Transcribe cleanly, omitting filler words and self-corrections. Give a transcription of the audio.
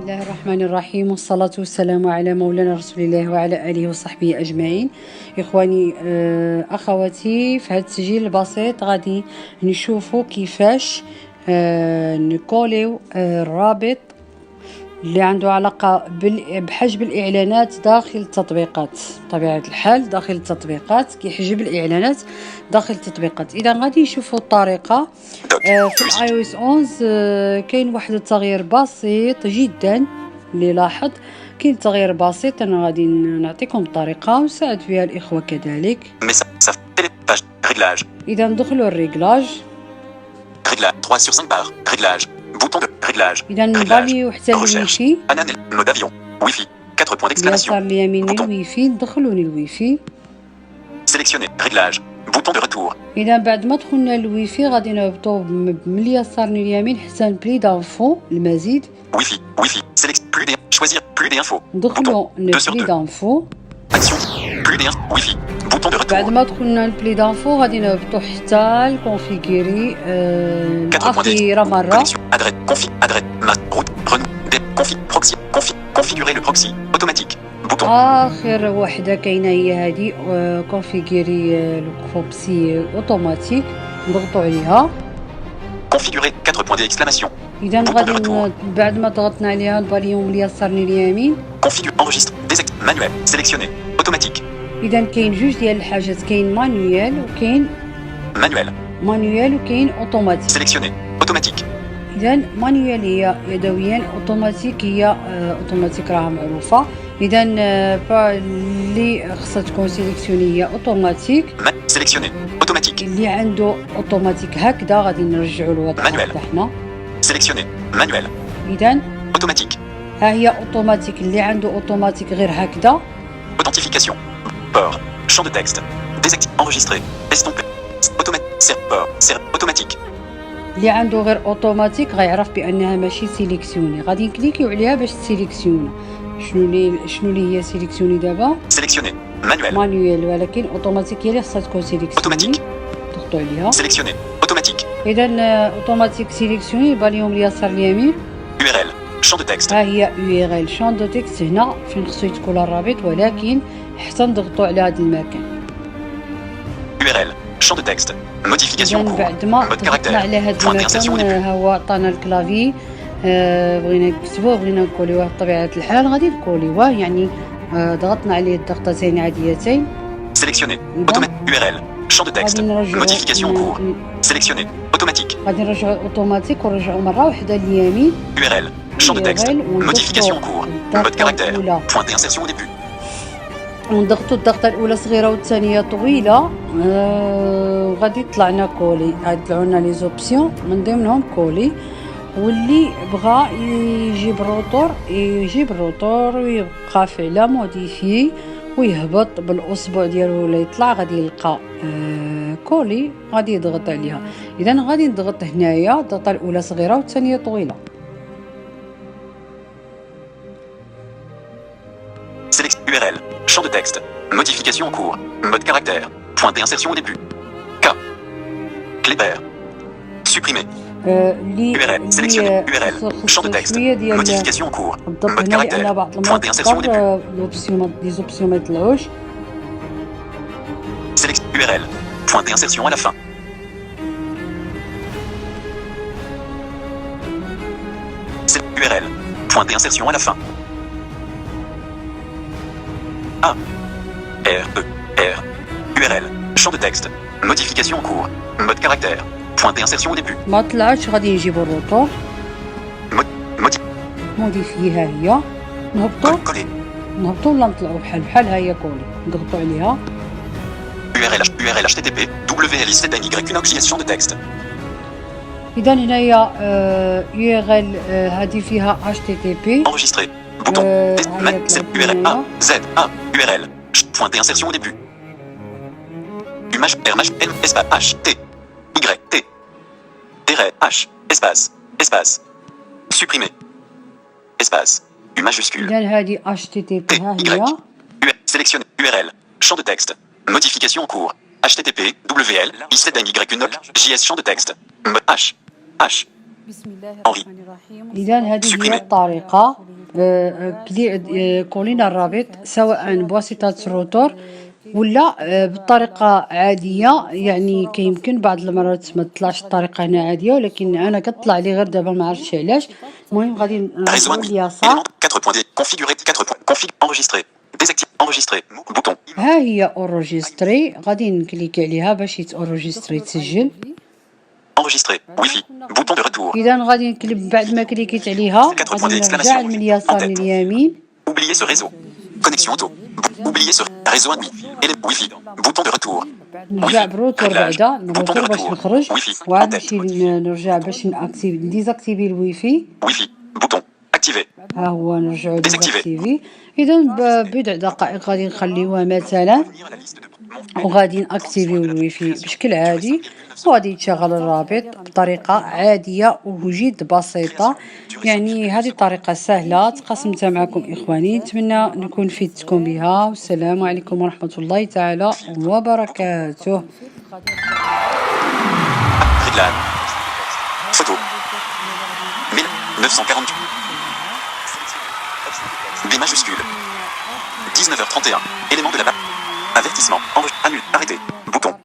الله الرحمن الرحيم والصلاة والسلام على مولانا رسول الله وعلى آله وصحبه أجمعين. إخواني أخواتي، في هذا التسجيل البسيط غادي نشوفوا كيفاش نكوليو الرابط اللي عنده علاقة بحجب الإعلانات داخل التطبيقات. بطبيعة الحال داخل التطبيقات كيحجب الإعلانات داخل التطبيقات. إذا غادي نشوفوا الطريقة في iOS 11 كاين واحد التغيير بسيط جدا اللي لاحظ. كاين تغيير بسيط أنا غادي نعطيكم الطريقة ونساعد فيها الإخوة كذلك. إذا ندخلوا الريغلاج 3 sur 5 barres. Réglage. Bouton de réglage. إذا نباليو حتى الويفي. Mode avion. Wi-Fi. 4 points d'exclamation. اليسار اليمين الويفي، ندخلوا للويفي. Sélectionner. Réglage. Bouton de retour. إذا بعد ما دخلنا للويفي غادي نهبطوا من اليسار لليمين حتى بلي دانفو المزيد. Wi-Fi. Plus des. Choisir. Plus des infos. ندخلوا لبلي دانفو. Action. Plus des infos. Wi-Fi. Bouton de retour. بعد ما دخلنا لبلي دانفو غادي نهبطوا حتى الكونفيغيري الأخيرة مرة. Configurer le proxy automatique. Bouton. آخر وحدة كاينة هي هذه كونفيغيري البروكسي اوتوماتيك، نضغطوا عليها. Configurer 4 points d'exclamation. إذا غادي بعد ما ضغطنا عليها نباليو من اليسار لليمين. Configure enregistre manuel sélectionné automatique. إذا كاين جوج ديال الحاجات، كاين مانيوال وكاين وكاين اوتوماتيك. Sélectionné automatique. إذا مانيوال هي يدويا، اوتوماتيك هي اوتوماتيك راها معروفة. إذا اللي خصها تكون سيليكسيوني هي اوتوماتيك. Sélectionné automatique. اللي عنده اوتوماتيك هكذا غادي نرجعوا للوضع تاعنا. Sélectionné manuel. إذا automatique. ها هي اوتوماتيك، اللي عنده اوتوماتيك غير هكذا. Authentification. Port. Champ de texte. Désactiver. Enregistrer. Estomper. Automatique. اللي عنده غير اوتوماتيك غيعرف بانها ماشي سيليكسيوني. غادي نكليكيو عليها باش تسيليكسيونا. شنو اللي هي سيليكسيوني دابا؟ Sélectionné manuel. مانيوال، ولكن اوتوماتيك هي اللي خصها تكون سيليكسيوني. ضغطوا عليها. Sélectionné automatique. اذا اوتوماتيك سيليكسيوني يباليهم اليسار اليمين. URL. Champ de texte. ها هي URL شون دو تكست، هنا فين خصو يدخل الرابط، ولكن حتى نضغطوا على هذا المكان. URL. Champ de texte. Modification en cours. بعد ما Mode ضغطنا على caractère. هذا Point d'insertion au المكان début. ها هو عطانا الكلافي. بغينا نكتبوه بغينا نكوليوه بطبيعة الحال غادي نكوليوه، يعني ضغطنا عليه ضغطتين عاديتين. Sélectionné. URL. Champ de texte. Modification en cours. Sélectionné. Automatique. غادي نرجعوا اوتوماتيك ونرجعوا مرة واحدة لليمين. URL. Champ de texte. Modification en cours. Mode caractère. Point d'insertion au début. ونضغطوا الضغطة الأولى صغيرة والثانية طويلة. وغادي يطلعنا كولي، غادي يطلعوا لنا لي زوبسيون من ضمنهم كولي. واللي بغى يجيب الروتور ويبقى في على موديفي ويهبط بالاصبع ديالو ولا يطلع غادي يلقى كولي غادي يضغط عليها. اذا غادي نضغط هنايا الضغطه الاولى صغيره والثانيه طويله. URL. Champ de texte. Modification en cours. Mode caractère. Point d'insertion au début. K. Kléber. Supprimer. URL. Sélectionner. URL. Champ de texte. Modification en cours. Mode caractère. Point d'insertion au début. Les options ما يطلعوش. URL. Point d'insertion à la fin. URL. Point d'insertion à la fin. A. R. E. R. URL. Champ de texte. Modification en cours. Mode caractère. Point d'insertion au début. ما طلعتش غادي نجيبو الروتور. موديفي ها هي. نهبطوا ولا نطلعوا بحال ها هي كولي. نضغطوا عليها. URL HTTP WLI7NY champ de texte. إذا هنايا URL هذه فيها HTTP. Enregistrer. Bouton. URL A. Z. A. URL. Point d'insertion au début. Image M espace H T Y T H espace supprimer espace U majuscule. إذا هذه HTTP ها هي. Sélectionner URL. Champ de texte. Modification en cours. HTTP WL I7NY JS champ de texte. H Henri. إذا هذه هي الطريقة. كولينا الرابط سواء بواسطة الروتور ولا بالطريقة عادية. يعني كيمكن بعض المرات ما تطلعش الطريقة هنا عادية، ولكن أنا كتطلع لي غير دابا ما عرفتش علاش. المهم غادي نرجعو لليسار. 4 points. Configurer 4 points. Config. Enregistrer. Désactiver. Enregistrer. Bouton. ها هي اورجستري، غادي نكليكي عليها باش يتاورجستري تسجل. Enregistrer. Wi-Fi. Bouton de retour. إذا غادي نكليك بعد ما كليكيت عليها غادي نرجع من اليسار لليمين. Oublier ce réseau. Connexion auto. Oublier ce réseau admis. Wi-Fi. Bouton de retour. نرجع بالروتور بعدا Bouton de نروتور باش retour. نخرج، Wi-Fi. وعاد En tête. نمشي نرجع باش نديزاكتيفي الويفي. Wi-Fi. Bouton. Activé. ها هو نرجعو ديزاكتيفي. إذا ببضع دقائق غادي نخليوها مثلا، Revenir à la liste de وغادي نأكتيفيو الويفي بشكل عادي، وغادي يتشغل الرابط بطريقة عادية وجد بسيطة. يعني هذه طريقة سهلة تقاسمتها معكم إخواني، نتمنى نكون فدتكم بها، والسلام عليكم ورحمة الله تعالى وبركاته. Réglage. Photo. 1940. B majuscule. 19h31. Élément de la barre. Avertissement. Annule. Arrêté.